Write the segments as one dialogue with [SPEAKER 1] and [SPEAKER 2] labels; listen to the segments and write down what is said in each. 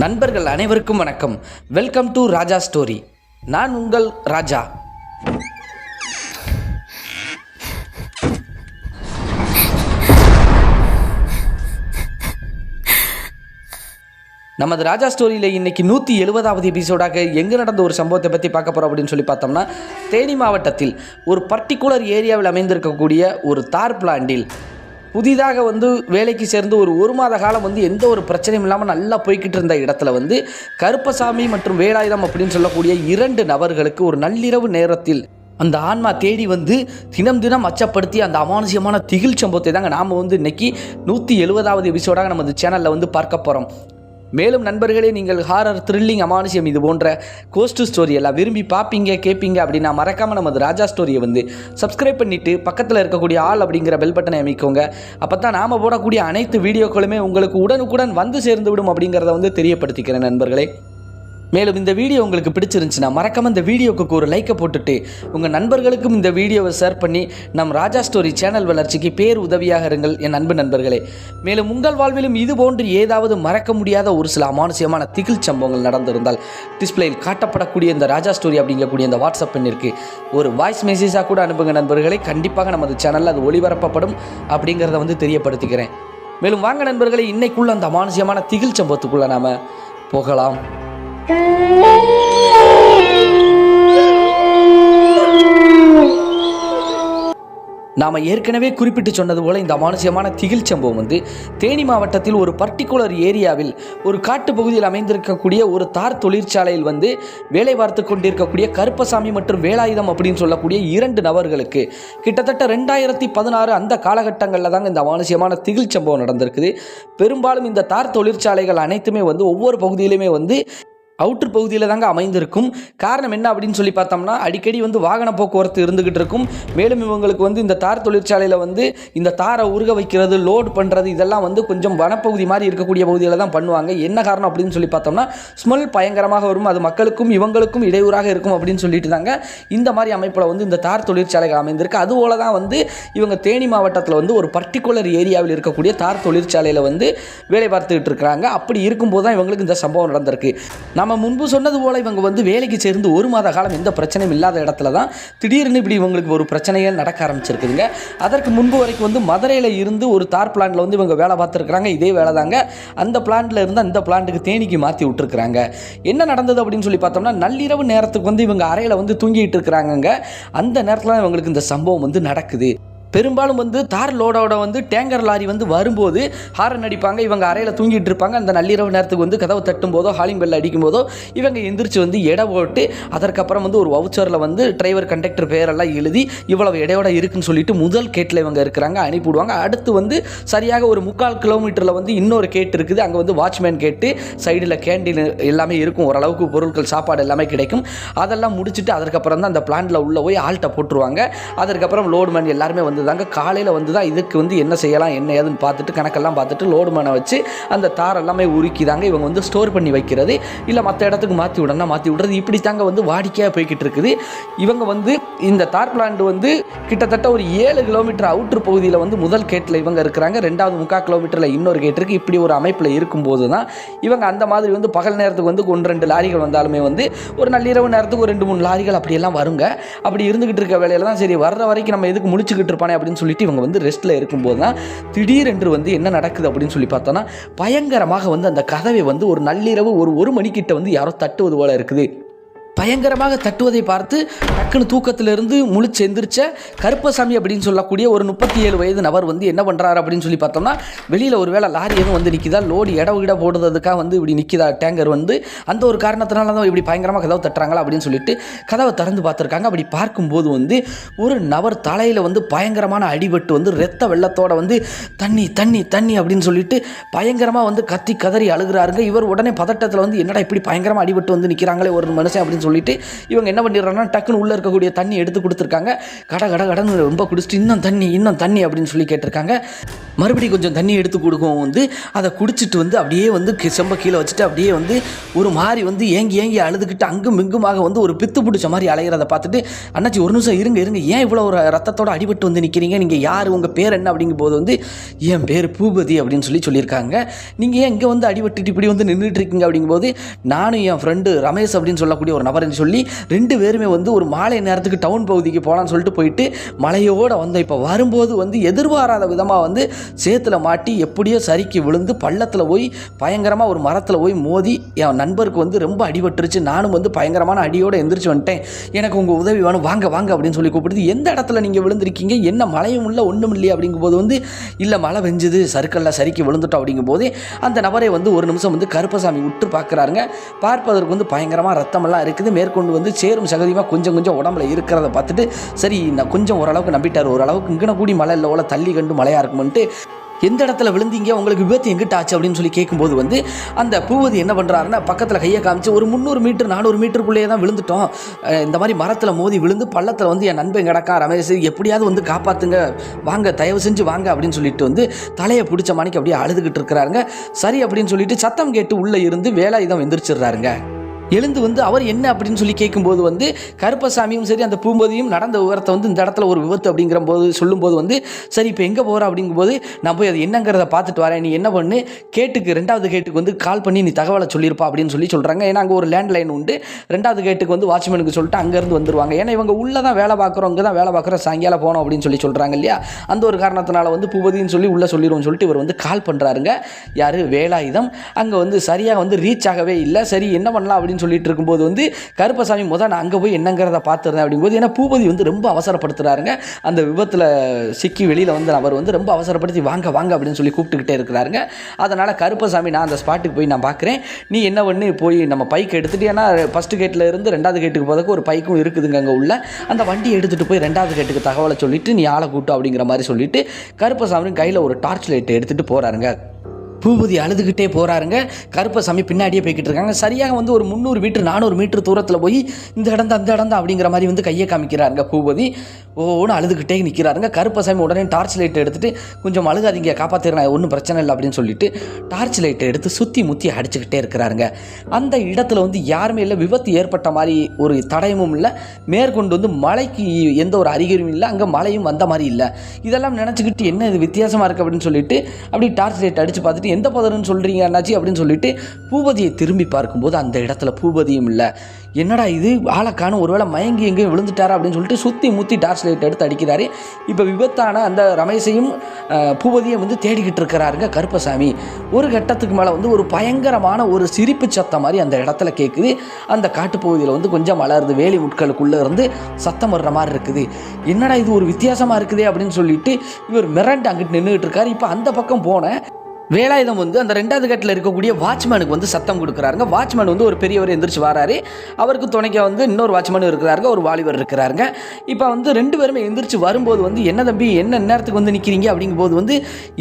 [SPEAKER 1] நண்பர்கள் அனைவருக்கும் வணக்கம். Welcome to Raja story. நான் உங்கள் ராஜா. நமது ராஜா ஸ்டோரியில் இன்றைக்கி 170வது எபிசோடாக எங்கே நடந்த ஒரு சம்பவத்தை பற்றி பார்க்க போகிறோம் அப்படின்னு சொல்லி பார்த்தோம்னா, தேனி மாவட்டத்தில் ஒரு பர்டிகுலர் ஏரியாவில் அமைந்திருக்கக்கூடிய ஒரு தார் பிளான்டில் புதிதாக வேலைக்கு சேர்ந்து ஒரு மாத காலம் எந்த ஒரு பிரச்சனையும் இல்லாமல் நல்லா போய்கிட்டு இருந்த இடத்துல கருப்பசாமி மற்றும் வேலாயுதம் அப்படின்னு சொல்லக்கூடிய 2 நபர்களுக்கு ஒரு நள்ளிரவு நேரத்தில் அந்த ஆன்மா தேடி தினம் தினம் அச்சப்படுத்தி அந்த அமானுஷ்யமான திகில் சம்பவத்தை தாங்க நாம் இன்னைக்கு 170வது எபிசோடாக நமது சேனலில் பார்க்க போகிறோம். மேலும் நண்பர்களே, நீங்கள் ஹாரர், த்ரில்லிங், அமானுஷ்யம் இது போன்ற கோஸ்ட் ஸ்டோரி எல்லாம் விரும்பி பார்ப்பீங்க கேட்பீங்க அப்படின்னா மறக்காமல் நமது ராஜா ஸ்டோரியை சப்ஸ்கிரைப் பண்ணிவிட்டு பக்கத்தில் இருக்கக்கூடிய ஆல் அப்படிங்கிற பெல் பட்டனை அமைக்கோங்க. அப்போ தான் நாம் போடக்கூடிய அனைத்து வீடியோக்களுமே உங்களுக்கு உடனுக்குடன் சேர்ந்து விடும் அப்படிங்கிறத தெரியப்படுத்திக்கிறேன் நண்பர்களே. மேலும் இந்த வீடியோ உங்களுக்கு பிடிச்சிருந்துச்சுன்னா மறக்காமல் இந்த வீடியோவுக்கு ஒரு லைக்கை போட்டுட்டு உங்கள் நண்பர்களுக்கும் இந்த வீடியோவை ஷேர் பண்ணி நம் ராஜா ஸ்டோரி சேனல் வளர்ச்சிக்கு பேர் உதவியாக இருங்கள் என் அன்பு நண்பர்களே. மேலும் உங்கள் வாழ்விலும் இது போன்று ஏதாவது மறக்க முடியாத ஒரு சில அமானுஷ்யமான திகில் சம்பவங்கள் நடந்திருந்தால் டிஸ்பிளேயில் காட்டப்படக்கூடிய இந்த ராஜா ஸ்டோரி அப்படிங்கக்கூடிய இந்த வாட்ஸ்அப் எண்ணிற்கு ஒரு வாய்ஸ் மெசேஜாக கூட அனுப்புங்க நண்பர்களே. கண்டிப்பாக நமது சேனலில் அது ஒளிபரப்பப்படும் அப்படிங்கிறத தெரியப்படுத்திக்கிறேன். மேலும் வாங்க நண்பர்களே, இன்னைக்குள்ள அந்த அமானுஷ்யமான திகில் சம்பவத்துக்குள்ளே நாம் போகலாம். நாம் ஏற்கனவே குறிப்பிட்டு சொன்னது போல இந்த அமானுஷ்யமான திகில் சம்பவம் தேனி மாவட்டத்தில் ஒரு பர்டிகுலர் ஏரியாவில் ஒரு காட்டு பகுதியில் அமைந்திருக்கக்கூடிய ஒரு தார் தொழிற்சாலையில் வேலை பார்த்து கொண்டிருக்கக்கூடிய கருப்பசாமி மற்றும் வேலாயுதம் அப்படின்னு சொல்லக்கூடிய 2 நபர்களுக்கு கிட்டத்தட்ட 2016 அந்த காலகட்டங்களில் தாங்க இந்த அமானுஷ்யமான திகில் சம்பவம் நடந்திருக்குது. பெரும்பாலும் இந்த தார் தொழிற்சாலைகள் அனைத்துமே ஒவ்வொரு பகுதியிலுமே அவுட்டர் பகுதியில் தாங்க அமைந்திருக்கும். காரணம் என்ன அப்படின்னு சொல்லி பார்த்தோம்னா, அடிக்கடி வாகன போக்குவரத்து இருந்துகிட்டு இருக்கும். மேலும் இவங்களுக்கு இந்த தார் தொழிற்சாலையில் இந்த தாரை உருக வைக்கிறது, லோட் பண்ணுறது இதெல்லாம் கொஞ்சம் வனப்பகுதி மாதிரி இருக்கக்கூடிய பகுதியில் தான் பண்ணுவாங்க. என்ன காரணம் அப்படின்னு சொல்லி பார்த்தோம்னா, ஸ்மெல் பயங்கரமாக வரும், அது மக்களுக்கும் இவங்களுக்கும் இடையூறாக இருக்கும் அப்படின்னு சொல்லிட்டு தாங்க இந்த மாதிரி அமைப்பில் இந்த தார் தொழிற்சாலைகள் அமைந்திருக்கு. அதுபோல தான் இவங்க தேனி மாவட்டத்தில் ஒரு பர்டிகுலர் ஏரியாவில் இருக்கக்கூடிய தார் தொழிற்சாலையில் வேலை பார்த்துக்கிட்டு இருக்கிறாங்க. அப்படி இருக்கும்போது தான் இவங்களுக்கு இந்த சம்பவம் நடந்திருக்கு. நம்ம முன்பு சொன்னது போல் இவங்க வேலைக்கு சேர்ந்து 1 மாத காலம் எந்த பிரச்சனையும் இல்லாத இடத்துல தான் திடீர்னு இப்படி இவங்களுக்கு ஒரு பிரச்சனையே நடக்க ஆரம்பிச்சிருக்குதுங்க. அதற்கு முன்பு வரைக்கும் மதுரையில் இருந்து ஒரு தார் பிளான்ட்டில் இவங்க வேலை பார்த்துருக்குறாங்க. இதே வேலை தாங்க அந்த பிளான்ட்டில் இருந்து அந்த பிளான்ட்டுக்கு தேனிக்கு மாற்றி விட்டுருக்குறாங்க. என்ன நடந்தது அப்படின்னு சொல்லி பார்த்தோம்னா, நள்ளிரவு நேரத்துக்கு இவங்க அறையில் தூங்கிட்டு இருக்கிறாங்க. அந்த நேரத்தில் இவங்களுக்கு இந்த சம்பவம் நடக்குது. பெரும்பாலும் தார் லோடோட டேங்கர் லாரி வரும்போது ஹாரன் அடிப்பாங்க. இவங்க அறையில் தூங்கிட்டு இருப்பாங்க. அந்த நள்ளிரவு நேரத்துக்கு கதவு தட்டும் போதோ ஹாலிங் பெல் அடிக்கும் போதோ இவங்க எந்திரிச்சு எடை போட்டு அதற்கப்புறம் ஒரு வவுச்சரில் டிரைவர் கண்டக்டர் பேரெல்லாம் எழுதி இவ்வளவு எடையோட இருக்குன்னு சொல்லிட்டு முதல் கேட்டில் இவங்க இருக்கிறாங்க அனுப்பிவிடுவாங்க. அடுத்து சரியாக ஒரு 3/4 கிலோமீட்டரில் இன்னொரு கேட் இருக்குது. அங்கே வாட்ச்மேன் கேட்டு சைடில் கேண்டீன் எல்லாமே இருக்கும். ஓரளவுக்கு பொருட்கள் சாப்பாடு எல்லாமே கிடைக்கும். அதெல்லாம் முடிச்சுட்டு அதற்கப்புறம் தான் அந்த பிளான்ட்டில் உள்ள போய் ஆல்ட்டை போட்டுருவாங்க. அதற்கப்புறம் லோடுமேன் எல்லாருமே தாங்க காலையில் தான் இதுக்கு என்ன செய்யலாம் என்ன ஏதுன்னு பார்த்துட்டு கணக்கெல்லாம் பார்த்துட்டு லோடுமேனை வச்சு அந்த தார் எல்லாமே உருக்கி தாங்க இவங்க ஸ்டோர் பண்ணி வைக்கிறது, இல்லை மற்ற இடத்துக்கு மாற்றி விடுறது, இப்படி தாங்க வாடிக்கையாக போய்கிட்டு இருக்குது. இவங்க இந்த தார் பிளான்ட் கிட்டத்தட்ட ஒரு 7 கிலோமீட்டர் அவுட்டர் பகுதியில் முதல் கேட்டில் இவங்க இருக்கிறாங்க. 2வது 3/4 கிலோமீட்டரில் இன்னொரு கேட் இருக்குது. இப்படி ஒரு அமைப்பில் இருக்கும்போது தான் இவங்க அந்த மாதிரி பகல் நேரத்துக்கு 1-2 லாரிகள் வந்தாலுமே ஒரு நள்ளிரவு நேரத்துக்கு ஒரு 2-3 லாரிகள் அப்படியெல்லாம் வருங்க. அப்படி இருந்துகிட்டு இருக்க வேலையில் தான் சரி வர்ற வரைக்கும் நம்ம எதுக்கு முடிச்சுக்கிட்டு இருப்பானே அப்படின்னு சொல்லிட்டு இவங்க ரெஸ்ட்டில் இருக்கும்போது தான் திடீரென்று என்ன நடக்குது அப்படின்னு சொல்லி பார்த்தோன்னா, பயங்கரமாக அந்த கதவை ஒரு நள்ளிரவு ஒரு மணிக்கிட்ட யாரோ தட்டுவது போல இருக்குது. பயங்கரமாக தட்டுவதை பார்த்து டக்குன்னு தூக்கத்திலிருந்து முழிச்சு எந்திரிச்ச கருப்பசாமி அப்படின்னு சொல்லக்கூடிய ஒரு 37 வயது நபர் என்ன பண்ணுறாரு அப்படின்னு சொல்லி பார்த்தோம்னா, வெளியில் ஒரு வேளை லாரி எதுவும் நிற்கிதா, லோடு இட போடுறதுக்காக இப்படி நிற்கிதா டேங்கர் அந்த ஒரு காரணத்தினால தான் இப்படி பயங்கரமாக கதவை தட்டுறாங்களா அப்படின்னு சொல்லிட்டு கதவை திறந்து பார்த்துருக்காங்க. அப்படி பார்க்கும்போது ஒரு நபர் தலையில் பயங்கரமான அடிபட்டு ரத்த வெள்ளத்தோட தண்ணி தண்ணி தண்ணி அப்படின்னு சொல்லிட்டு பயங்கரமாக கத்தி கதறி அழுகிறாருங்க. இவர் உடனே பதட்டத்தில் என்னடா இப்படி பயங்கரமாக அடிபட்டு நிற்கிறாங்களே ஒரு மனுஷன் அப்படின்னு அப்படின்னு சொல்லிட்டு இவங்க என்ன பண்ணிடுறாங்கன்னா டக்குன்னு உள்ளே இருக்கக்கூடிய தண்ணி எடுத்து கொடுத்துருக்காங்க. கடன்னு ரொம்ப குடிச்சிட்டு இன்னும் தண்ணி அப்படின்னு சொல்லி கேட்டிருக்காங்க. மறுபடியும் கொஞ்சம் தண்ணி எடுத்து கொடுக்கவும் வந்து அதை குடிச்சிட்டு வந்து அப்படியே வந்து செம்ப கீழே வச்சுட்டு அப்படியே வந்து ஒரு மாதிரி வந்து ஏங்கி அழுதுகிட்டு அங்கும் இங்குமாக வந்து ஒரு பித்து பிடிச்ச மாதிரி அலைகிறத பார்த்துட்டு, அண்ணாச்சி ஒரு நிமிஷம் இருங்க ஏன் இவ்வளோ ஒரு ரத்தத்தோட அடிபட்டு வந்து நிற்கிறீங்க, நீங்கள் யார், உங்கள் பேர் என்ன அப்படிங்கும் போது வந்து என் பேர் பூபதி அப்படின்னு சொல்லியிருக்காங்க. நீங்கள் ஏன் இங்கே வந்து அடிபட்டுட்டு இப்படி வந்து நின்றுட்டு இருக்கீங்க அப்படிங்கும்போது, நானும் என் ஃப்ரெண்டு ரமேஷ் அப்படின்னு சொல்லக்கூடிய ஒரு நபர்னு சொல்லி 2 பேருமே வந்து ஒரு மாலை நேரத்துக்கு டவுன் பகுதிக்கு போகலான்னு சொல்லிட்டு போயிட்டு மலையோடு வந்தோம். இப்போ வரும்போது வந்து எதிர்பாராத விதமாக வந்து சேத்துல மாட்டி எப்படியோ சறுக்கி விழுந்து பள்ளத்தில் போய் பயங்கரமாக ஒரு மரத்தில் போய் மோதி என் நண்பருக்கு வந்து ரொம்ப அடிபட்டுருச்சு. நானும் வந்து பயங்கரமான அடியோடு எந்திரிச்சு வந்துட்டேன். எனக்கு உங்கள் உதவி வேணும், வாங்க அப்படின்னு சொல்லி கூப்பிடுது. எந்த இடத்துல நீங்கள் விழுந்திருக்கீங்க, என்ன மழையும் இல்லை ஒன்றும் இல்லையா அப்படிங்கும்போது வந்து இல்லை மழை வெஞ்சுது சறுக்கல்ல சறுக்கி விழுந்துட்டோம் அப்படிங்கும்போது அந்த நபரை வந்து ஒரு நிமிஷம் வந்து கருப்பசாமி விட்டு பார்க்குறாருங்க. பார்ப்பதற்கு வந்து பயங்கரமாக ரத்தமெல்லாம் இருக்குது. மேற்கொண்டு வந்து சேரும் சகதியமாக கொஞ்சம் உடம்புல இருக்கிறத பார்த்துட்டு சரி நான் கொஞ்சம் ஓரளவுக்கு நம்பிட்டார். ஓரளவுக்கு இங்கன கூடி மழை இல்லை ஓல தள்ளி கண்டு மழையாக இருக்குமென்ட்டு எந்த இடத்துல விழுந்தீங்க, உங்களுக்கு விபத்து எங்கிட்ட ஆச்சு அப்படின்னு சொல்லி கேட்கும்போது வந்து அந்த பூபதி என்ன பண்ணுறாருன்னா பக்கத்தில் கையை காமிச்சு ஒரு 300 மீட்டர் 400 மீட்டருக்குள்ளேயே தான் விழுந்துட்டோம், இந்த மாதிரி மரத்தில் மோதி விழுந்து பள்ளத்தில் வந்து என் நண்பன் கிடக்கா ரமேஷ், எப்படியாவது வந்து காப்பாற்றுங்க, வாங்க தயவு செஞ்சு வாங்க அப்படின்னு சொல்லிட்டு வந்து தலையை பிடிச்ச மாணிக்கு அப்படியே அழுதுகிட்டு இருக்கிறாருங்க. சரி அப்படின்னு சொல்லிட்டு சத்தம் கேட்டு உள்ளே இருந்து வேலாயுதம் எந்திரிச்சிடுறாருங்க. எழுந்து வந்து அவர் என்ன அப்படின்னு சொல்லி கேட்கும்போது வந்து கருப்பசாமியும் சரி அந்த பூம்பதியும் நடந்த விவரத்தை வந்து இந்த இடத்துல ஒரு விபத்து அப்படிங்கிற போது சொல்லும்போது வந்து சரி இப்போ எங்கே போகிற அப்படிங்கும்போது நான் போய் அது என்னங்கிறத பார்த்துட்டு வரேன், நீ என்ன பண்ணு கேட்டுக்கு 2வது கேட்டுக்கு வந்து கால் பண்ணி நீ தகவலை சொல்லியிருப்பா அப்படின்னு சொல்லி சொல்கிறாங்க. ஏன்னா அங்கே ஒரு லேண்ட்லைன் உண்டு. 2வது கேட்டுக்கு வந்து வாட்ச்மேனுக்கு சொல்லிட்டு அங்கேருந்து வந்துருவாங்க. ஏன்னா இவங்க உள்ளே தான் வேலை பார்க்குறோம், இங்கே தான் வேலை பார்க்குறோம், சாயங்காலம் போனோம் அப்படின்னு சொல்லி சொல்கிறாங்க இல்லையா. அந்த ஒரு காரணத்தினால வந்து பூபதின்னு சொல்லி உள்ளே சொல்லிடுவோம்னு சொல்லிட்டு இவர் வந்து கால் பண்ணுறாருங்க. யார் வேலாயுதம். அங்கே வந்து சரியாக வந்து ரீச் ஆகவே இல்லை. சரி என்ன பண்ணலாம் அப்படின்னு சொல்லிட்டு இருக்கும்போது வந்து கருப்பசாமி நான் அங்கே போய் என்னங்கிறத பார்த்துருந்தேன் அப்படிங்கும்போது ஏன்னா பூபதி வந்து ரொம்ப அவசரப்படுத்துறாருங்க. அந்த விபத்தில் சிக்கி வெளியில் வந்து அவர் வந்து ரொம்ப அவசரப்படுத்தி வாங்க அப்படின்னு சொல்லி கூப்பிட்டுக்கிட்டே இருக்கிறாருங்க. அதனால் கருப்பசாமி நான் அந்த ஸ்பாட்டுக்கு போய் நான் பார்க்குறேன், நீ என்ன பண்ணு போய் நம்ம பைக் எடுத்துகிட்டு, ஏன்னா ஃபஸ்ட்டு கேட்டில் இருந்து 2வது கேட்டுக்கு போகிறதுக்கு ஒரு பைக்கும் இருக்குதுங்க அங்கே உள்ள, அந்த வண்டியை எடுத்துகிட்டு போய் 2வது கேட்டுக்கு தகவலை சொல்லிவிட்டு நீ ஆளை கூட்டு அப்படிங்கிற மாதிரி சொல்லிவிட்டு கருப்பசாமி கையில் ஒரு டார்ச் லைட்டை எடுத்துகிட்டு போகிறாருங்க. பூபதி அழுதுகிட்டே போகிறாருங்க. கருப்பசாமி பின்னாடியே போய்கிட்டு இருக்காங்க. சரியாக வந்து ஒரு 300 மீட்டர் 400 மீட்டர் தூரத்தில் போய் இந்த இடம் தான் அப்படிங்கிற மாதிரி வந்து கையை காமிக்கிறாருங்க. பூபதி ஒன்று அழுதுகிட்டே நிற்கிறாருங்க. கருப்பசாமி உடனே டார்ச் லைட்டை எடுத்துகிட்டு கொஞ்சம் அழுகாதீங்க, காப்பாற்றிடுறேன், ஒன்றும் பிரச்சனை இல்லை அப்படின்னு சொல்லிட்டு டார்ச் லைட்டை எடுத்து சுற்றி முற்றி அடிச்சுக்கிட்டே இருக்கிறாருங்க. அந்த இடத்துல வந்து யாருமே இல்லை, விபத்து ஏற்பட்ட மாதிரி ஒரு தடயமும் இல்லை, மேற்கொண்டு வந்து மழைக்கு எந்த ஒரு அறிகுறியும் இல்லை, அங்கே மழையும் வந்த மாதிரி இல்லை. இதெல்லாம் நினச்சிக்கிட்டு என்ன இது வித்தியாசமாக இருக்குது அப்படின்னு சொல்லிட்டு அப்படி டார்ச் லைட் அடித்து பார்த்துட்டு எந்த பதறுன்னு சொல்கிறீங்க அண்ணாச்சி அப்படின்னு சொல்லிட்டு பூபதியை திரும்பி பார்க்கும்போது அந்த இடத்துல பூபதியும் இல்லை. என்னடா இது ஆளக்கான ஒருவேளை மயங்கி எங்கேயும் விழுந்துட்டாரா அப்படின்னு சொல்லிட்டு சுற்றி முற்றி டார்ச் லைட் எடுத்து அடிக்கிறாரு. இப்போ விபத்தான அந்த ரமேஷையும் பூபதியை வந்து தேடிக்கிட்டு இருக்கிறாருங்க கருப்பசாமி. ஒரு கட்டத்துக்கு மேலே வந்து ஒரு பயங்கரமான ஒரு சிரிப்பு சத்தம் மாதிரி அந்த இடத்துல கேட்குது. அந்த காட்டுப்பகுதியில் வந்து கொஞ்சம் மலருது, வேலி முட்களுக்குள்ளே இருந்து சத்தம் வர்ற மாதிரி இருக்குது. என்னடா இது ஒரு வித்தியாசமாக இருக்குதே அப்படின்னு சொல்லிட்டு இவர் மிரண்டு அங்கிட்டு நின்றுக்கிட்டு இருக்காரு. இப்போ அந்த பக்கம் போன வேலாயுதம் வந்து அந்த 2வது கட்டில் இருக்கக்கூடிய வாட்ச்மேனுக்கு வந்து சத்தம் கொடுக்குறாருங்க. வாட்ச்மேன் வந்து ஒரு பெரியவர் எந்திரிச்சு வராரு. அவருக்கு துணைக்க வந்து இன்னொரு வாட்ச்மேன் இருக்கிறாருங்க, ஒரு வாலிபர் இருக்கிறாருங்க. இப்போ வந்து 2 பேருமே எந்திரிச்சு வரும்போது வந்து என்ன தம்பி என்ன நேரத்துக்கு வந்து நிற்கிறீங்க அப்படிங்கும்போது வந்து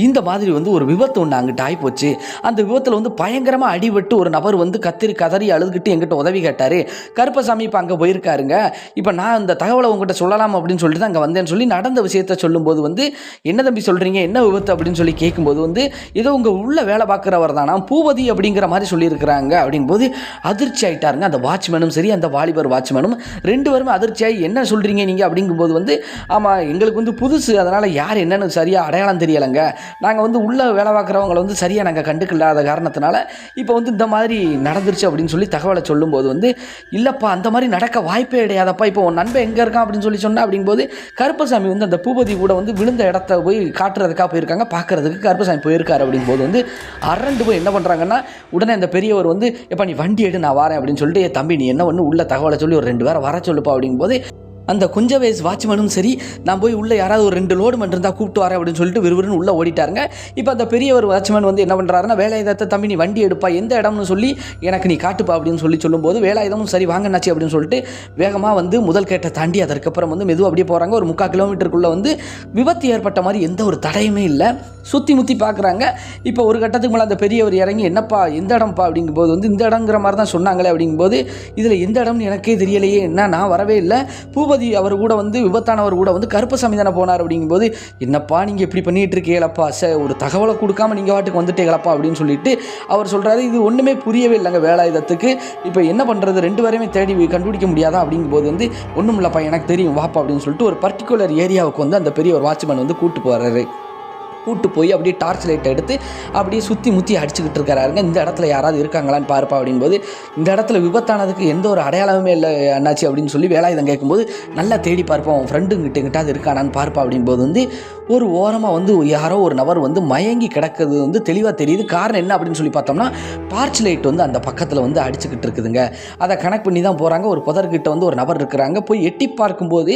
[SPEAKER 1] இந்த மாதிரி வந்து ஒரு விபத்து ஒன்று அங்கிட்ட ஆகிப்போச்சு. அந்த விபத்தில் வந்து பயங்கரமாக அடிபட்டு ஒரு நபர் வந்து கதறி அழுதுகிட்டு எங்கிட்ட உதவி கேட்டார். கருப்பசாமி இப்போ அங்கே போயிருக்காருங்க. இப்போ நான் இந்த தகவலை உங்கள்கிட்ட சொல்லலாம் அப்படின்னு சொல்லிட்டு தான் அங்கே வந்தேன்னு சொல்லி நடந்த விஷயத்தை சொல்லும்போது வந்து என்ன தம்பி சொல்கிறீங்க, என்ன விபத்து அப்படின்னு சொல்லி கேட்கும்போது வந்து ஏதோ உங்கள் உள்ள வேலை பார்க்குறவர் தானா பூபதி அப்படிங்கிற மாதிரி சொல்லியிருக்கிறாங்க அப்படிங்கும்போது அதிர்ச்சி ஆகிட்டாருங்க. அந்த வாட்ச்மேனும் சரி அந்த வாலிபர் வாட்ச்மேனும் 2 பேருமே அதிர்ச்சியாகி என்ன சொல்கிறீங்க நீங்கள் அப்படிங்கும்போது வந்து ஆமாம் எங்களுக்கு வந்து புதுசு, அதனால் யார் என்னென்னு சரியாக அடையாளம் தெரியலைங்க, நாங்கள் வந்து உள்ள வேலை பார்க்குறவங்களை வந்து சரியாக நாங்கள் கண்டுக்கலாத காரணத்தினால இப்போ வந்து இந்த மாதிரி நடந்துருச்சு அப்படின்னு சொல்லி தகவலை சொல்லும்போது வந்து இல்லைப்பா அந்த மாதிரி நடக்க வாய்ப்பே கிடையாதப்பா, இப்போ உன் நண்பன் எங்கே இருக்கான் அப்படின்னு சொல்லி சொன்னால் அப்படிங்கும்போது கருப்பசாமி வந்து அந்த பூபதி கூட வந்து விழுந்த இடத்த போய் காட்டுறதுக்காக போயிருக்காங்க, பார்க்குறதுக்கு கருப்பசாமி போயிருக்காரு அப்படிங்கும்போது வந்து அரண்டு போய் என்ன பண்ணுறாங்கன்னா உடனே அந்த பெரியவர் வந்து எப்போ நீ வண்டி எடு நான் வரேன் அப்படின்னு சொல்லிட்டு தம்பி நீ என்ன ஒன்று உள்ள தகவலை சொல்லி ஒரு 2 பேரை வர சொல்லுப்பா அப்படிங்கும்போது அந்த கொஞ்ச வயசு வாட்ச்மேனும் சரி, நான் போய் உள்ளே யாராவது ஒரு 2 லோடு மட்டும் இருந்தால் கூப்பிட்டு வரேன் அப்படின்னு சொல்லிட்டு விறுவிறுன்னு உள்ளே ஓடிட்டாருங்க. இப்போ அந்த பெரிய ஒரு வாட்ச்மேன் வந்து என்ன பண்ணுறாருன்னா, வேலாயுதத்தை தம்பி நீ வண்டி எடுப்பா, எந்த இடம்னு சொல்லி எனக்கு நீ காட்டுப்பா அப்படின்னு சொல்லும்போது வேலாயுதமும் சரி வாங்கண்ணாச்சு அப்படின்னு சொல்லிட்டு வேகமாக வந்து முதல் கேட்டை தாண்டி அதற்கப்புறம் வந்து மெதுவாக அப்படியே போகிறாங்க. ஒரு 3/4 கிலோமீட்டருக்குள்ளே வந்து விபத்து ஏற்பட்ட மாதிரி எந்த ஒரு தடையுமே இல்லை. சுற்றி முற்றி பார்க்குறாங்க. இப்போ ஒரு கட்டத்துக்கு மேலே அந்த பெரியவர் இறங்கி என்னப்பா எந்த இடம்ப்பா அப்படிங்கும்போது வந்து இந்த இடங்கிற மாதிரி தான் சொன்னாங்களே அப்படிங்கும்போது இதில் எந்த இடம்னு எனக்கே தெரியலையே, என்ன நான் வரவே இல்லை, பூபதி அவர் கூட வந்து விபத்தானவர் கூட வந்து கருப்பசாமி தானே போனார் அப்படிங்கும்போது என்னப்பா நீங்கள் இப்படி பண்ணிகிட்டு இருக்கீங்களப்பா, ஒரு தகவலை கொடுக்காம நீங்கள் வாட்டுக்கு வந்துட்டீங்களப்பா அப்படின்னு சொல்லிட்டு அவர் சொல்கிறாரு. இது ஒன்றுமே புரியவே இல்லைங்க வேலாயுதத்துக்கு. இப்போ என்ன பண்ணுறது, 2 பேரையுமே தேடி கண்டுபிடிக்க முடியாதா அப்படிங்கும்போது வந்து ஒன்றும் இல்லைப்பா எனக்கு தெரியும் வாப்பா அப்படின்னு சொல்லிட்டு ஒரு பர்டிகுலர் ஏரியாவுக்கு வந்து அந்த பெரிய ஒரு வாட்ச்மேன் வந்து கூப்பிட்டு போகிறாரு. கூட்டு போய் அப்படியே டார்ச் லைட் எடுத்து அப்படியே சுற்றி முற்றி அடிச்சுக்கிட்டு இருக்கிறாருங்க. இந்த இடத்துல யாராவது இருக்காங்களான்னு பார்ப்பா அப்படிங்கும்போது இந்த இடத்துல விபத்தானதுக்கு எந்த ஒரு அடையாளமே இல்லை அண்ணாச்சி அப்படின்னு சொல்லி வேலாயுதம் கேட்கும்போது நல்லா தேடி பார்ப்போம், அவன் ஃப்ரெண்டுங்கிட்ட அது இருக்கானான்னு பார்ப்பா அப்படிங்கும்போது வந்து ஒரு ஓரமாக வந்து யாரோ ஒரு நபர் வந்து மயங்கி கிடக்கிறது வந்து தெளிவாக தெரியுது. காரணம் என்ன அப்படின்னு சொல்லி பார்த்தோம்னா டார்ச் லைட் வந்து அந்த பக்கத்தில் வந்து அடிச்சுக்கிட்டு இருக்குதுங்க. அதை கனெக்ட் பண்ணி தான் போகிறாங்க. ஒரு புதர்கிட்ட வந்து ஒரு நபர் இருக்கிறாங்க. போய் எட்டி பார்க்கும்போது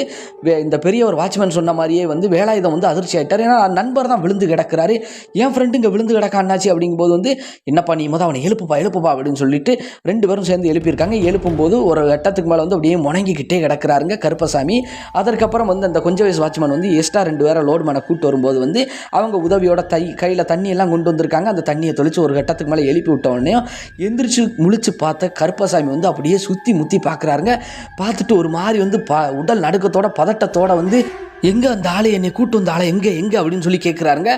[SPEAKER 1] இந்த பெரிய ஒரு வாட்ச்மேன் சொன்ன மாதிரியே வந்து வேலாயுதம் வந்து அதிர்ச்சி ஆகிட்டார். ஏன்னா நண்பர் தான் விழுந்து கிடக்கிறாரு, என் ஃப்ரெண்டு இங்கே விழுந்து கிடக்க அண்ணாச்சி அப்படிங்கும்போது வந்து என்னப்பா நீ அவனை எழுப்புப்பா அப்படின்னு சொல்லிட்டு 2 பேரும் சேர்ந்து எழுப்பியிருக்காங்க. எழுப்பும்போது ஒரு கட்டத்துக்கு மேலே வந்து அப்படியே முணங்கிக்கிட்டே கிடக்கிறாருங்க கருப்பசாமி. அதற்கப்புறம் வந்து அந்த கொஞ்ச வயசு வாட்ச்மேன் வந்து எக்ஸ்ட்ரா 2 பேரை லோட் மேனை கூப்பிட்டு வரும்போது வந்து அவங்க உதவியோட கையில் தண்ணி எல்லாம் கொண்டு வந்திருக்காங்க. அந்த தண்ணியை தொளிச்சு ஒரு கட்டத்துக்கு மேலே எழுப்பி விட்ட உடனே எந்திரிச்சு முழிச்சு பார்த்த கருப்பசாமி வந்து அப்படியே சுற்றி முற்றி பார்க்குறாருங்க. பார்த்துட்டு ஒரு மாதிரி வந்து உடல் நடுக்கத்தோட பதட்டத்தோட வந்து எங்கே அந்த ஆளு என்னை கூட்டு வந்த ஆளை எங்கே அப்படின்னு சொல்லி கேட்குறாருங்க.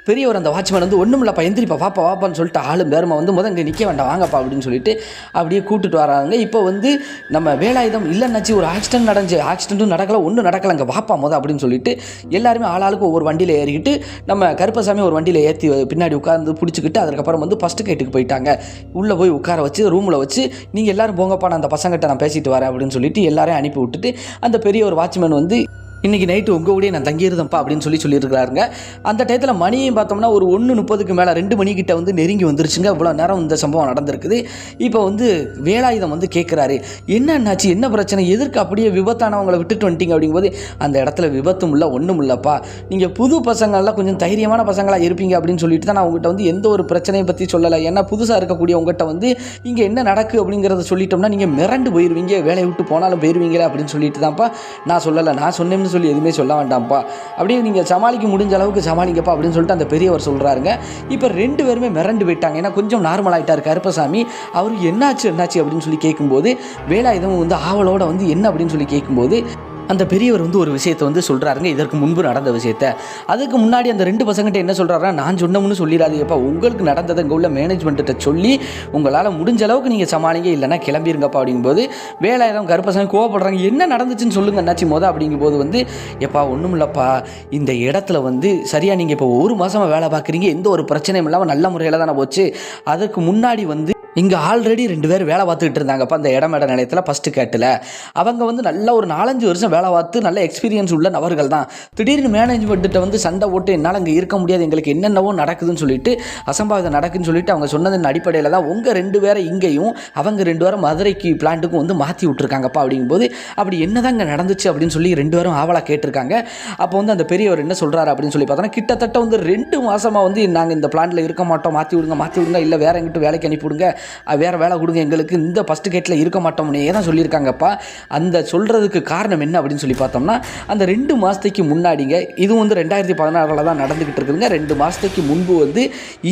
[SPEAKER 1] பெரியவர் அந்த வாட்ச்மேன் வந்து ஒன்றும் இல்லைப்பா எந்திரிப்பா வாப்பான்னு சொல்லிட்டு ஆளும் பேருமா வந்து இங்கே நிற்க வேண்டாம் வாங்கப்பா அப்படின்னு சொல்லிட்டு அப்படியே கூப்பிட்டுட்டு வராங்க. இப்போ வந்து நம்ம வேலாயுதம் இல்லைன்னாச்சு ஒரு ஆக்சிடென்ட்டும் நடக்கலை, ஒன்றும் நடக்கலைங்க வாப்பா அப்படின்னு சொல்லிட்டு எல்லாருமே ஆளாளுக்கு ஒவ்வொரு வண்டியில் ஏறிக்கிட்டு நம்ம கருப்பசாமி ஒரு வண்டியில் ஏற்றி பின்னாடி உட்கார்ந்து பிடிச்சிக்கிட்டு அதுக்கப்புறம் வந்து ஃபஸ்ட்டு கேட்டுக்கு போயிட்டாங்க. உள்ளே போய் உட்கார வச்சு ரூமில் வச்சு நீங்கள் எல்லோரும் போங்கப்பா நான் அந்த பசங்கிட்ட நான் பேசிட்டு வரேன் அப்படின்னு சொல்லிட்டு எல்லாரையும் அனுப்பி விட்டுட்டு அந்த பெரிய ஒரு வாட்ச்மேன் வந்து இன்றைக்கி நைட்டு உங்கள் கூடயே நான் தங்கியிருந்தேன்ப்பா அப்படின்னு சொல்லியிருக்கிறாருங்க. அந்த டயத்தில் மணியும் பார்த்தோம்னா ஒரு 1:30க்கு மேலே 2 மணிக்கிட்ட வந்து நெருங்கி வந்துருச்சுங்க. இவ்வளோ நேரம் இந்த சம்பவம் நடந்திருக்குது. இப்போ வந்து வேலாயுதம் வந்து கேட்குறாரு, என்னன்னாச்சு என்ன பிரச்சனை, எதற்கு அப்படியே விபத்தானவங்களை விட்டுட்டு வந்துட்டீங்க அப்படிங்கும்போது அந்த இடத்துல விபத்தும் இல்லை ஒன்றும் இல்லைப்பா, நீங்கள் புது பசங்கள்லாம் கொஞ்சம் தைரியமான பசங்களாக இருப்பீங்க அப்படின்னு சொல்லிட்டு தான் நான் உங்கள்கிட்ட வந்து எந்த ஒரு பிரச்சனையை பற்றி சொல்லலை. ஏன்னா புதுசாக இருக்கக்கூடிய உங்கள்கிட்ட வந்து இங்கே என்ன நடக்கு அப்படிங்கிறத சொல்லிட்டோம்னா நீங்கள் மிரண்டு போயிடுவீங்க, வேலையை விட்டு போனாலும் போயிடுவீங்களே அப்படின்னு சொல்லிட்டு தான்ப்பா நான் சொல்லலை, நான் சொன்னேன்னு சொல்லி எதுவுமே சொல்ல வேண்டாம்ப்பா, அப்படியே நீங்கள் சமாளிக்க முடிஞ்ச அளவுக்கு சமாளிங்கப்பா அப்படின்னு சொல்லிட்டு அந்த பெரியவர் சொல்கிறாருங்க. இப்போ 2 பேருமே மிரண்டு போயிட்டாங்க. ஏன்னா கொஞ்சம் நார்மல் ஆகிட்டார் கருப்பசாமி. அவர் என்னாச்சு அப்படின்னு சொல்லி கேட்கும்போது வேலாயுதம் வந்து ஆவலோட வந்து என்ன அப்படின்னு சொல்லி கேட்கும்போது அந்த பெரியவர் வந்து ஒரு விஷயத்தை வந்து சொல்கிறாருங்க, இதற்கு முன்பு நடந்த விஷயத்தை. அதுக்கு முன்னாடி அந்த 2 பசங்கிட்ட என்ன சொல்கிறாருன்னா, நான் சொன்னோம்னு சொல்லிடாதீங்கப்பா, உங்களுக்கு நடந்ததை இங்கே உள்ள மேனேஜ்மெண்ட்டை சொல்லி உங்களால் முடிஞ்ச அளவுக்கு நீங்கள் சமாளிங்க, இல்லைனா கிளம்பிருங்கப்பா அப்படிங்கும்போது வேலாயுதம் கருப்பசாமி கோவப்படுறாங்க. என்ன நடந்துச்சுன்னு சொல்லுங்க என்னாச்சு அப்படிங்கும்போது வந்து எப்பா ஒன்றும் இல்லைப்பா, இந்த இடத்துல வந்து சரியாக நீங்கள் இப்போ 1 மாதமாக வேலை பார்க்குறீங்க, எந்த ஒரு பிரச்சனையும் இல்லாமல் நல்ல முறையில் தானே போச்சு. அதுக்கு முன்னாடி வந்து இங்கே ஆல்ரெடி 2 பேர் வேலை பார்த்துக்கிட்டு இருந்தாங்கப்பா அந்த இட நிலையத்தில் ஃபஸ்ட்டு கேட்டில். அவங்க வந்து நல்ல ஒரு 4-5 வருஷம் வேலை பார்த்து நல்ல எக்ஸ்பீரியன்ஸ் உள்ள நபர்கள் தான். திடீர்னு மேனேஜ்மெண்ட்டிட்ட வந்து சண்டை போட்டு என்னால் அங்கே இருக்க முடியாது, எங்களுக்கு என்னென்னவோ நடக்குதுன்னு சொல்லிட்டு அசம்பாவிதம் நடக்குதுன்னு சொல்லிட்டு அவங்க சொன்னதன் அடிப்படையில் தான் உங்கள் 2 பேரை இங்கேயும் அவங்க 2 பேரும் மதுரைக்கு பிளான்ட்டுக்கும் வந்து மாற்றி விட்ருக்காங்கப்பா அப்படிங்கும்போது அப்படி என்ன தான் இங்கே நடந்துச்சு அப்படின்னு சொல்லி 2 பேரும் ஆவலாக கேட்டிருக்காங்க. அப்போ வந்து அந்த பெரியவர் என்ன சொல்கிறாரு அப்படின்னு சொல்லி பார்த்தோன்னா, கிட்டத்தட்ட வந்து 2 மாதமாக வந்து நாங்கள் இந்த பிளான்ட்டில் இருக்க மாட்டோம், மாற்றி விடுங்க, இல்லை வேறு எங்கிட்ட வேலைக்கு அனுப்பிவிடுங்க, வேறு வேலை கொடுங்க, எங்களுக்கு இந்த ஃபஸ்ட்டு கேட்டில் இருக்க மாட்டோம்னே தான் சொல்லியிருக்காங்கப்பா. அந்த சொல்கிறதுக்கு காரணம் என்ன அப்படின்னு சொல்லி பார்த்தோம்னா, அந்த 2 மாதத்துக்கு முன்னாடிங்க, இது வந்து 2016 தான் நடந்துக்கிட்டு இருக்குதுங்க. 2 மாதத்துக்கு முன்பு வந்து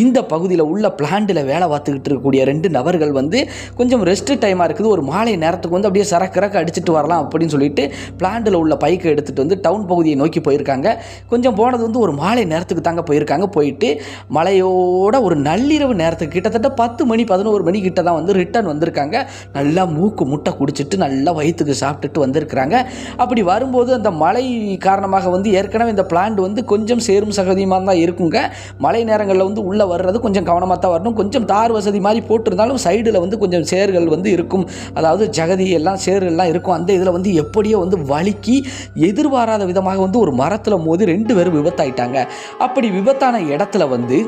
[SPEAKER 1] இந்த பகுதியில் உள்ள பிளான்ட்டில் வேலை பார்த்துக்கிட்டு இருக்கக்கூடிய 2 நபர்கள் வந்து கொஞ்சம் ரெஸ்ட் டைமாக இருக்குது, ஒரு மாலை நேரத்துக்கு வந்து அப்படியே சரக்கு அடிச்சுட்டு வரலாம் அப்படின்னு சொல்லிட்டு பிளான்ட்டில் உள்ள பைக்கை எடுத்துகிட்டு வந்து டவுன் பகுதியை நோக்கி போயிருக்காங்க. கொஞ்சம் போனது வந்து ஒரு மாலை நேரத்துக்கு தாங்க போயிருக்காங்க. போயிட்டு மலையோட ஒரு நள்ளிரவு நேரத்துக்கு கிட்டத்தட்ட 10 மணி 11 மணி கிட்ட தான் வந்து ரிட்டர்ன் வந்திருக்காங்க. நல்லா மூக்கு முட்டை குடிச்சிட்டு நல்லா வயிற்றுக்கு சாப்பிட்டுட்டு வந்திருக்கிறாங்க. அப்படி வரும்போது அந்த மழை காரணமாக வந்து ஏற்கனவே இந்த பிளான்ட் வந்து கொஞ்சம் சேரும் சகதியமாக தான் இருக்குங்க. மழை நேரங்களில் வந்து உள்ளே வர்றது கொஞ்சம் கவனமாக தான் வரணும். கொஞ்சம் தார் வசதி மாதிரி போட்டிருந்தாலும் சைடில் வந்து கொஞ்சம் சேர்கள் வந்து இருக்கும், அதாவது ஜகதி எல்லாம் சேர்கள்லாம் இருக்கும். அந்த இதில் வந்து எப்படியோ வந்து வலிக்கி எதிர்பாராத விதமாக வந்து ஒரு மரத்தில் மோதி 2 பேரும் விபத்தாயிட்டாங்க. அப்படி விபத்தான இடத்துல வந்து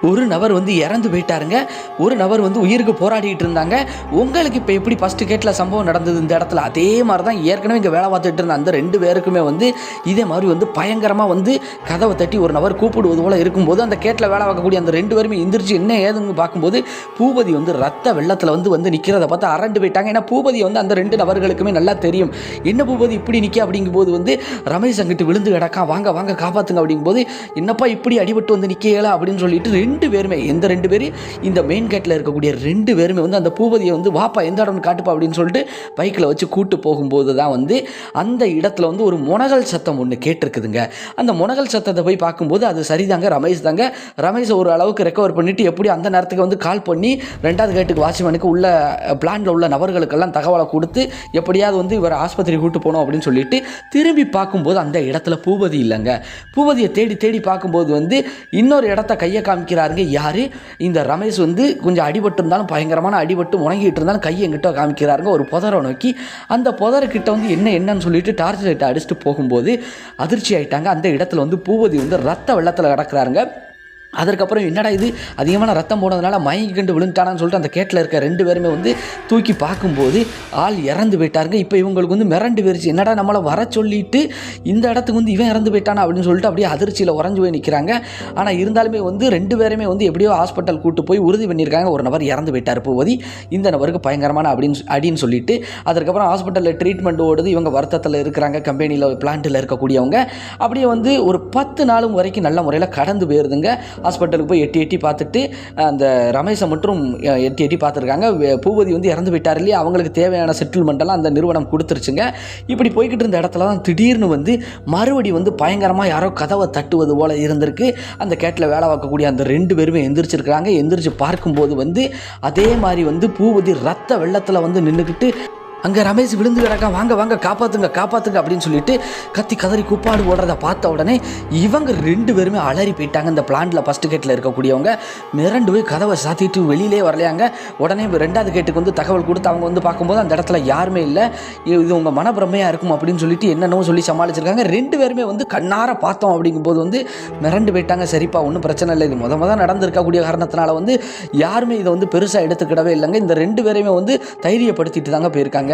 [SPEAKER 1] ஒரு நபர் வந்து இறந்து போயிட்டாருங்க. ஒரு நபர் வந்து உயிருக்கு போராடிட்டு இருந்தாங்க. உங்களுக்கு இப்போ எப்படி ஃபஸ்ட்டு கேட்டில் சம்பவம் நடந்தது இந்த இடத்துல, அதே மாதிரி தான் ஏற்கனவே இங்கே வேலை பார்த்துட்டு இருந்த அந்த 2 பேருக்குமே வந்து இதே மாதிரி வந்து பயங்கரமாக வந்து கதவை தட்டி ஒரு நபர் கூப்பிடுவது போல் இருக்கும்போது அந்த கேட்டில் வேலை பார்க்கக்கூடிய அந்த 2 பேருமே எந்திரிச்சு என்ன ஏதுன்னு பார்க்கும்போது பூபதி வந்து ரத்த வெள்ளத்தில் வந்து நிற்கிறத பார்த்து அரண்டு போயிட்டாங்க. ஏன்னா பூபதி வந்து அந்த 2 நபர்களுக்குமே நல்லா தெரியும். என்ன பூபதி இப்படி நிற்க அப்படிங்கும்போது வந்து ரமேஷ் அங்கிட்டு விழுந்து கிடக்கா, வாங்க வாங்க காப்பாற்றுங்க அப்படிங்கும்போது என்னப்பா இப்படி அடிபட்டு வந்து நிற்கல அப்படின்னு சொல்லிட்டு 2 பேருமே எந்த 2 பேர் இந்த மெயின் கேட்டில் இருக்கக்கூடிய 2 பேருமே வந்து அந்த பூபதியை வந்து வாப்பா எந்த இடம்னு காட்டுப்பா அப்படின்னு சொல்லிட்டு பைக்கில் வச்சு கூட்டு போகும்போது தான் வந்து அந்த இடத்துல வந்து ஒரு முனகல் சத்தம் ஒன்று கேட்டிருக்குதுங்க. அந்த முனகல் சத்தத்தை போய் பார்க்கும்போது அது சரிதாங்க, ரமேஷ் தாங்க. ரமேஷ் ஒரு அளவுக்கு ரெக்கவர் பண்ணிவிட்டு எப்படி அந்த நேரத்துக்கு வந்து கால் பண்ணி 2வது கேட்டுக்கு வாட்ச்மேனுக்கு உள்ள பிளான்ல உள்ள நபர்களுக்கெல்லாம் தகவலை கொடுத்து எப்படியாவது வந்து இவர் ஆஸ்பத்திரி கூட்டு போகணும் அப்படின்னு சொல்லிட்டு திரும்பி பார்க்கும்போது அந்த இடத்துல பூபதி இல்லைங்க. பூபதியை தேடி தேடி பார்க்கும்போது வந்து இன்னொரு இடத்த கையை காமிக்கிறாருங்க. யாரு? இந்த ரமேஷ் வந்து கொஞ்சம் அடிபட்டு இருந்தாலும் பயங்கரமான அடிபட்டு முணங்கிட்டு இருந்தாலும் கையை எங்கிட்ட காமிக்கிறாருங்க ஒரு புதரை நோக்கி. அந்த புதர்கிட்ட வந்து என்னன்னு சொல்லிட்டு டார்ச் லைட்டை அடிச்சுட்டு போகும்போது அதிர்ச்சி ஆயிட்டாங்க. அந்த இடத்துல வந்து பூபதி வந்து ரத்த வெள்ளத்தில் கிடக்குறாருங்க. அதற்கப்புறம் என்னடா இது அதிகமான ரத்தம் போனதுனால மயங்கி கண்டு விழுந்துட்டானான்னு சொல்லிட்டு அந்த கேட்டில் இருக்க 2 பேருமே வந்து தூக்கி பார்க்கும்போது ஆள் இறந்து போயிட்டாருங்க. இப்போ இவங்களுக்கு வந்து மிரண்டு போயிடுச்சு. என்னடா நம்மளை வர சொல்லிட்டு இந்த இடத்துக்கு வந்து இவன் இறந்து போயிட்டானா அப்படின்னு சொல்லிட்டு அப்படியே அதிர்ச்சியில் உறைஞ்சு போய் நிற்கிறாங்க. ஆனால் இருந்தாலுமே வந்து 2 பேருமே வந்து எப்படியோ ஹாஸ்பிட்டல் கூட்டு போய் உறுதி பண்ணியிருக்காங்க. ஒரு நபர் இறந்து போயிட்டார் பூபதி, இந்த நபருக்கு பயங்கரமான அப்படின்னு சொல்லிட்டு அதுக்கப்புறம் ஹாஸ்பிட்டலில் ட்ரீட்மெண்ட் ஓடுது. இவங்க வருத்தத்தில் இருக்கிறாங்க, கம்பெனியில் பிளான்ட்டில் இருக்கக்கூடியவங்க. அப்படியே வந்து ஒரு 10 நாளும் வரைக்கும் நல்ல முறையில் கடந்து போயிருதுங்க. ஹாஸ்பிட்டலுக்கு போய் எட்டி பார்த்துட்டு அந்த ரமேஷை மட்டும் எட்டி பார்த்துருக்காங்க. பூபதி வந்து இறந்து போயிட்டார் இல்லையா, அவங்களுக்கு தேவையான செட்டில்மெண்ட்டெல்லாம் அந்த நிறுவனம் கொடுத்துருச்சுங்க. இப்படி போய்கிட்டு இருந்த இடத்துல தான் திடீர்னு வந்து மறுபடி வந்து பயங்கரமாக யாரோ கதவை தட்டுவது போல் இருந்திருக்கு. அந்த கேட்டில் வேலை பார்க்கக்கூடிய அந்த 2 பேருமே எந்திரிச்சிருக்கிறாங்க. எந்திரிச்சு பார்க்கும்போது வந்து அதே மாதிரி வந்து பூபதி ரத்த வெள்ளத்தில் வந்து நின்றுக்கிட்டு அங்கே ரமேஷ் விழுந்து கிடக்கா, வாங்க வாங்க காப்பாற்றுங்க காப்பாற்றுங்க அப்படின்னு சொல்லிட்டு கத்தி கதறி கூப்பாடு ஓடுறத பார்த்த உடனே இவங்க 2 பேருமே அலறி போயிட்டாங்க. இந்த பிளான்ட்டில் ஃபஸ்ட்டு கேட்டில் இருக்கக்கூடியவங்க மிரண்டு போய் கதவை சாத்திட்டு வெளியிலே வரலையாங்க. உடனே 2வது கேட்டுக்கு வந்து தகவல் கொடுத்து அவங்க வந்து பார்க்கும்போது அந்த இடத்துல யாருமே இல்லை. இது உங்கள் மனப்பிரமையாக இருக்கும் அப்படின்னு சொல்லிட்டு என்னென்னவோ சொல்லி சமாளிச்சிருக்காங்க. 2 பேருமே வந்து கண்ணார பார்த்தோம் அப்படிங்கும்போது வந்து மிரண்டு போயிட்டாங்க. சரிப்பா ஒன்றும் பிரச்சனை இல்லை, இது முத நடந்திருக்கக்கூடிய காரணத்தினால வந்து யாருமே இதை வந்து பெருசாக எடுத்துக்கிடவே இல்லைங்க. இந்த 2 பேரையுமே வந்து தைரியப்படுத்திட்டு தாங்க போயிருக்காங்க.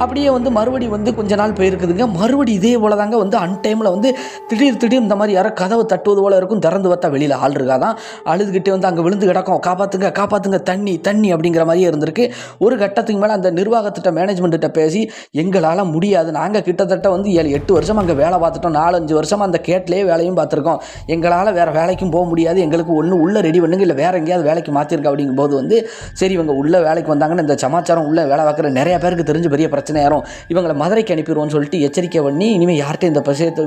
[SPEAKER 1] அப்படியே வந்து மறுபடி வந்து கொஞ்ச நாள் போயிருக்குதுங்க. மறுபடி இதே போல தாங்க வந்து அன்டைமில் வந்து திடீர் இந்த மாதிரி யாரோ கதவை தட்டுவது போல இருக்கும். திறந்து பார்த்தா வெளியில் ஆள் இருக்காதான். அழுதுகிட்டே வந்து அங்கே விழுந்து கிடக்கும், காப்பாற்றுங்க காப்பாற்றுங்க தண்ணி அப்படிங்கிற மாதிரியே இருந்திருக்கு. ஒரு கட்டத்துக்கு மேலே அந்த நிர்வாகத்திட்ட மேனேஜ்மெண்ட்டிட்ட பேசி எங்களால் முடியாது, நாங்கள் கிட்டத்தட்ட வந்து 7-8 வருஷம் அங்கே வேலை பார்த்துட்டோம், 4-5 வருஷம் அந்த கேட்லேயே வேலையும் பார்த்துருக்கோம், எங்களால் வேறு வேலைக்கும் போக முடியாது, எங்களுக்கு ஒன்று உள்ளே ரெடி பண்ணுங்க, இல்லை வேறு எங்கேயாவது வேலைக்கு மாற்றிருக்க அப்படிங்கும்போது வந்து சரி இவங்க உள்ளே வேலைக்கு வந்தாங்கன்னு இந்த சமாச்சாரம் உள்ளே வேலை பார்க்குற நிறைய பேருக்கு தெரிஞ்சு பெரிய பிரச்சனை யாரும் இவங்களை மதுரைக்கு அனுப்பிடுவோம்னு சொல்லிட்டு எச்சரிக்கை பண்ணி இனிமேல் யார்கிட்ட இந்த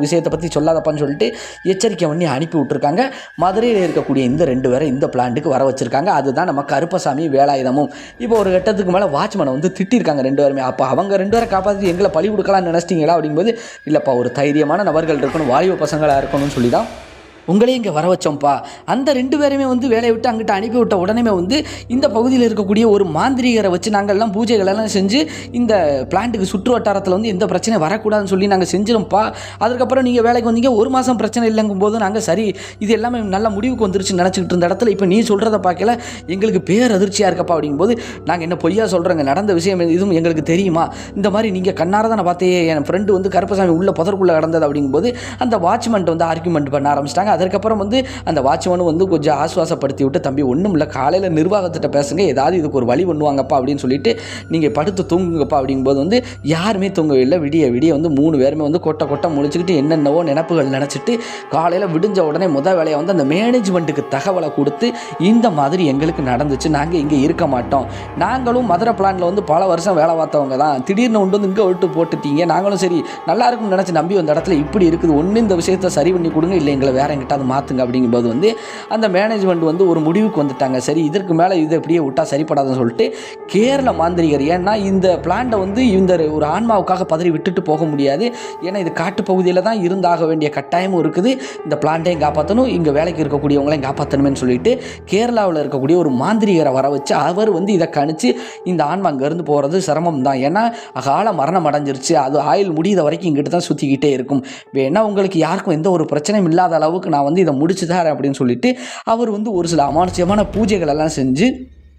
[SPEAKER 1] விஷயத்தை பற்றி சொல்லாதப்பான்னு சொல்லிட்டு எச்சரிக்கை பண்ணி அனுப்பி விட்டுருக்காங்க. மதுரையில் இருக்கக்கூடிய இந்த 2 பேரை இந்த பிளான்ட்டுக்கு வர வச்சிருக்காங்க. அதுதான் நம்ம கருப்பசாமி வேலாயுதமும். இப்போ ஒரு கட்டத்துக்கு மேலே வாட்ச்மேனை வந்து திட்டிருக்காங்க 2 பேருமே. அப்போ அவங்க 2 பேரை காப்பாற்றி எங்களை பழி கொடுக்கலாம்னு நினச்சிட்டிங்களா அப்படிங்கும்போது இல்லைப்பா, ஒரு தைரியமான நபர்கள் இருக்கணும், வாலிப பசங்களாக இருக்கணும்னு சொல்லி தான் உங்களையும் இங்கே வர வச்சோம்ப்பா. அந்த 2 பேருமே வந்து வேலையை விட்டு அங்கிட்ட அனுப்பி விட்ட உடனே வந்து இந்த பகுதியில் இருக்கக்கூடிய ஒரு மாந்திரிகரை வச்சு நாங்கள்லாம் பூஜைகளெல்லாம் செஞ்சு இந்த பிளான்ட்டுக்கு சுற்று வட்டாரத்தில் வந்து எந்த பிரச்சனை வரக்கூடாதுன்னு சொல்லி நாங்கள் செஞ்சிரும்ப்பா. அதுக்கப்புறம் நீங்கள் வேலைக்கு வந்தீங்க, 1 மாதம் பிரச்சனை இல்லைங்கும் போது நாங்கள் சரி இது எல்லாமே நல்ல முடிவுக்கு வந்துருச்சுன்னு நினச்சிக்கிட்டு இருந்த இடத்துல இப்போ நீ சொல்கிறத பார்க்கல எங்களுக்கு பேரதிர்ச்சியாக இருக்கப்பா அப்படிங்கும்போது நாங்கள் என்ன பொய்யா சொல்கிறோங்க, நடந்த விஷயம் இதுவும் எங்களுக்கு தெரியுமா, இந்த மாதிரி நீங்கள் கண்ணார தான் நான் பார்த்தே, என் ஃப்ரெண்டு வந்து கருப்பசாமி உள்ள புதற்குள்ளே கடந்தது அப்படிங்கும்போது அந்த வாட்ச்மேன் வந்து ஆர்கியூமெண்ட் பண்ண ஆரம்பிச்சிட்டாங்க. அதற்கப்புறம் வந்து அந்த வாட்ச்மேனும் வந்து கொஞ்சம் ஆசுவாசப்படுத்தி விட்டு தம்பி ஒன்றும் இல்லை, காலையில் நிர்வாகத்திட்ட பேசுங்க, ஏதாவது இதுக்கு ஒரு வழி பண்ணுவாங்கப்பா அப்படின்னு சொல்லிட்டு நீங்கள் படுத்து தூங்குங்கப்பா அப்படிங்கும்போது வந்து யாருமே தூங்கவில்லை. விடிய வந்து 3 பேருமே வந்து கொட்டை முழிச்சுக்கிட்டு என்னென்னவோ நினப்புகள் நினச்சிட்டு காலையில் விடிஞ்ச உடனே வேலையை வந்து அந்த மேனேஜ்மெண்ட்டுக்கு தகவலை கொடுத்து இந்த மாதிரி எங்களுக்கு நடந்துச்சு, நாங்கள் இங்கே இருக்க மாட்டோம், நாங்களும் மதுரை பிளானில் வந்து பல வருஷம் வேலை பார்த்தவங்க தான், திடீர்னு கொண்டு வந்து இங்கே விட்டு போட்டுட்டீங்க, நாங்களும் சரி நல்லா இருக்கும்னு நினச்சி நம்பி அந்த இடத்துல இப்படி இருக்குது, ஒன்று இந்த விஷயத்தை சரி பண்ணி கொடுங்க, இல்லை எங்களை வேற எங்கிட்ட அதை மாற்றுங்க அப்படிங்கும்போது வந்து அந்த மேனேஜ்மெண்ட் வந்து ஒரு முடிவுக்கு வந்துட்டாங்க. சரி இதற்கு மேலே இதை எப்படியே விட்டால் சரிப்படாதுன்னு சொல்லிட்டு கேரள மாந்திரிகர், ஏன்னா இந்த பிளான்ட்டை வந்து இந்த ஒரு ஆன்மாவுக்காக பதறி விட்டுட்டு போக முடியாது, ஏன்னா இது காட்டுப்பகுதியில் தான் இருந்தாக வேண்டிய கட்டாயமும் இருக்குது, இந்த பிளான்ட்டையும் காப்பாற்றணும், இங்கே வேலைக்கு இருக்கக்கூடியவங்களையும் காப்பாற்றணும்னு சொல்லிட்டு கேரளாவில் இருக்கக்கூடிய ஒரு மாந்திரிகரை வர வச்சு அவர் வந்து இதை கணிச்சு இந்த ஆன்மா அங்கேருந்து போகிறது சிரமம் தான், ஏன்னா அகால மரணம் அடைஞ்சிருச்சு, அது ஆயுள் முடியாத வரைக்கும் இங்கிட்ட தான் சுற்றிக்கிட்டே இருக்கும், வேணா உங்களுக்கு யாருக்கும் எந்த ஒரு பிரச்சனையும் இல்லாத அளவுக்கு நான் வந்து இதை முடிச்சு தரேன் அப்படின்னு சொல்லிட்டு அவர் வந்து ஒரு சில அமானுஷ்யமான பூஜைகள் எல்லாம் செஞ்சு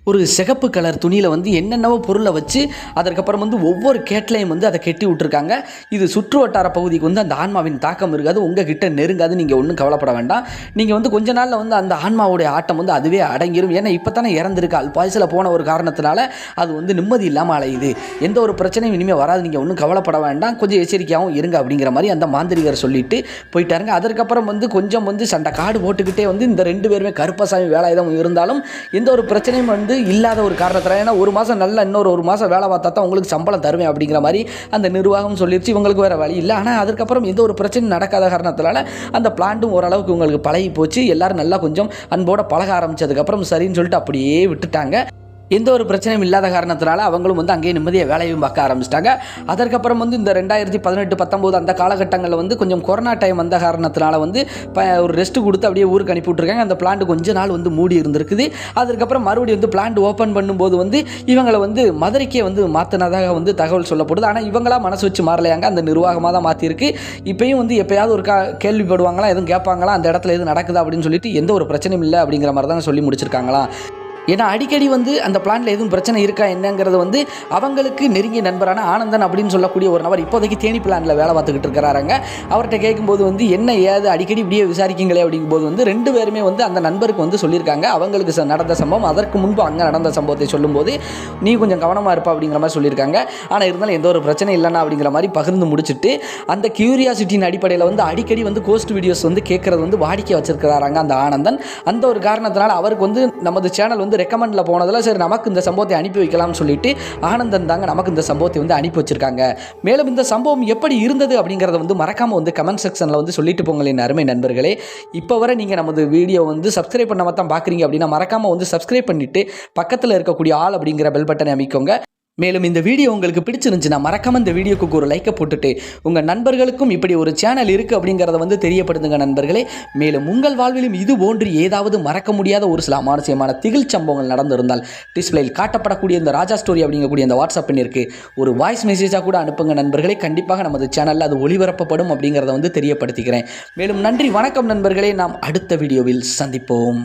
[SPEAKER 1] ஒரு சிகப்பு கலர் துணியில் வந்து என்னென்னவோ பொருளை வச்சு அதற்கப்புறம் வந்து ஒவ்வொரு கேட்லையும் வந்து அதை கெட்டி விட்டுருக்காங்க. இது சுற்று வட்டார பகுதிக்கு வந்து அந்த ஆன்மாவின் தாக்கம் இருக்காது, உங்ககிட்ட நெருங்காது, நீங்கள் ஒன்றும் கவலைப்பட வேண்டாம். நீங்கள் வந்து கொஞ்ச நாளில் வந்து அந்த ஆன்மாவுடைய ஆட்டம் வந்து அதுவே அடங்கிடும். ஏன்னா இப்போ தானே இறந்துருக்கு, அல்பாயுசில் போன ஒரு காரணத்தினால அது வந்து நிம்மதி இல்லாமல் அலையுது. எந்த ஒரு பிரச்சனையும் இனிமேல் வராது, நீங்கள் ஒன்றும் கவலைப்பட வேண்டாம், கொஞ்சம் எச்சரிக்கையாகவும் இருங்க அப்படிங்கிற மாதிரி அந்த மாந்திரிகர் சொல்லிட்டு போயிட்டாருங்க. அதற்கப்புறம் வந்து கொஞ்சம் வந்து சண்டை காடு போட்டுக்கிட்டே வந்து இந்த 2 பேருமே கருப்பசாமி வேலாயுதம் இருந்தாலும் எந்த ஒரு பிரச்சனையும் வந்து இல்லாத ஒரு காரணத்தில், ஏன்னா ஒரு மாதம் நல்லா இன்னொரு ஒரு மாதம் வேலை பார்த்தா தான் உங்களுக்கு சம்பளம் தருவேன் அப்படிங்கிற மாதிரி அந்த நிர்வாகம் சொல்லிடுச்சு. இவங்களுக்கு வேறு வழி இல்லை. ஆனால் அதுக்கப்புறம் எந்த ஒரு பிரச்சனையும் நடக்காத காரணத்தினால அந்த பிளான்ட்டும் ஓரளவுக்கு உங்களுக்கு பழகி போச்சு. எல்லாரும் நல்லா கொஞ்சம் அன்போட பழக ஆரம்பித்ததுக்கப்புறம் சரின்னு சொல்லிட்டு அப்படியே விட்டுட்டாங்க. எந்த ஒரு பிரச்சனையும் இல்லாத காரணத்தினால அவங்களும் வந்து அங்கேயே நிம்மதியாக வேலையும் பார்க்க ஆரம்பிச்சிட்டாங்க. அதற்கப்புறம் வந்து இந்த 2018-19 அந்த காலகட்டங்களில் வந்து கொஞ்சம் கொரோனா டைம் வந்த காரணத்தினால வந்து ஒரு ரெஸ்ட் கொடுத்து அப்படியே ஊருக்கு அனுப்பி விட்ருக்காங்க. அந்த பிளான்ட் கொஞ்ச நாள் வந்து மூடி இருந்திருக்குது. அதுக்கப்புறம் மறுபடியும் வந்து பிளான்ட் ஓப்பன் பண்ணும்போது வந்து இவங்களை வந்து மதுரைக்கே வந்து மாற்றினதாக வந்து தகவல் சொல்லப்படுது. ஆனால் இவங்களா மனசு வச்சு மாறலையாங்க, அந்த நிர்வாகமாக தான் மாற்றிருக்கு. இப்பயும் வந்து எப்போயாவது ஒரு கேள்விப்படுவாங்களா, எதுவும் கேட்பாங்களா, அந்த இடத்துல எது நடக்குதா அப்படின்னு சொல்லிட்டு எந்த ஒரு பிரச்சனையும் இல்லை அப்படிங்கிற மாதிரி தான் சொல்லி முடிச்சிருக்காங்களா. ஏன்னா அடிக்கடி வந்து அந்த பிளான்ட்டில் எதுவும் பிரச்சனை இருக்கா என்னங்கிறது வந்து அவங்களுக்கு நெருங்கிய நண்பரான ஆனந்தன் அப்படின்னு சொல்லக்கூடிய ஒரு நபர் இப்போதைக்கு தேனி பிளான்ட்டில் வேலை பார்த்துக்கிட்டு இருக்கிறாருங்க. அவர்கிட்ட கேட்கும்போது வந்து என்ன ஏது அடிக்கடி இப்படியே விசாரிக்கிங்களே அப்படிங்கும்போது வந்து 2 பேருமே வந்து அந்த நண்பருக்கு வந்து சொல்லியிருக்காங்க அவங்களுக்கு நடந்த சம்பவம். அதற்கு முன்பு அங்கே நடந்த சம்பவத்தை சொல்லும்போது நீ கொஞ்சம் கவனமாக இருப்பா அப்படிங்கிற மாதிரி சொல்லியிருக்காங்க. ஆனால் இருந்தாலும் எந்த ஒரு பிரச்சனை இல்லைன்னா அப்படிங்கிற மாதிரி பகிர்ந்து முடிச்சுட்டு அந்த கியூரியாசிட்டியின் அடிப்படையில் வந்து அடிக்கடி வந்து கோஸ்ட் வீடியோஸ் வந்து கேட்குறது வந்து வாடிக்கை வச்சிருக்கிறாங்க அந்த ஆனந்தன். அந்த ஒரு காரணத்தினால அவருக்கு வந்து நமது சேனல் வந்து ரெக்கமெண்டில் போனதில் சரி நமக்கு இந்த சம்பவத்தை அனுப்பி வைக்கலாம்னு சொல்லிட்டு ஆனந்தன் தாங்க நமக்கு இந்த சம்பவத்தை வந்து அனுப்பி வச்சிருக்காங்க. மேலும் இந்த சம்பவம் எப்படி இருந்தது அப்படிங்கிறத வந்து மறக்காமல் வந்து கமெண்ட் செக்ஷனில் வந்து சொல்லிட்டு போங்களேன் அருமை நண்பர்களே. இப்போ வரை நீங்கள் நமது வீடியோ வந்து சப்ஸ்கிரைப் பண்ணாமல் தான் பார்க்குறீங்க அப்படின்னா மறக்காமல் வந்து சப்ஸ்கிரைப் பண்ணிவிட்டு பக்கத்தில் இருக்கக்கூடிய ஆல் அப்படிங்கிற பெல் பட்டனை அமைக்கோங்க. மேலும் இந்த வீடியோ உங்களுக்கு பிடிச்சிருந்துச்சுன்னா மறக்காம இந்த வீடியோக்கு ஒரு லைக்கை போட்டுட்டு உங்கள் நண்பர்களுக்கும் இப்படி ஒரு சேனல் இருக்குது அப்படிங்கிறத வந்து தெரியப்படுத்துங்க நண்பர்களே. மேலும் உங்கள் வாழ்விலும் இது போன்று ஏதாவது மறக்க முடியாத ஒரு சில அமானுஷ்யமான திகில் சம்பவங்கள் நடந்திருந்தால் டிஸ்பிளேயில் காட்டப்படக்கூடிய இந்த ராஜா ஸ்டோரி அப்படிங்கக்கூடிய அந்த வாட்ஸ்அப் எண்ணிற்கு ஒரு வாய்ஸ் மெசேஜாக கூட அனுப்புங்க நண்பர்களே. கண்டிப்பாக நமது சேனலில் அது ஒளிபரப்பப்படும் அப்படிங்கிறத வந்து தெரியப்படுத்திக்கிறேன். மேலும் நன்றி, வணக்கம் நண்பர்களே. நாம் அடுத்த வீடியோவில் சந்திப்போம்.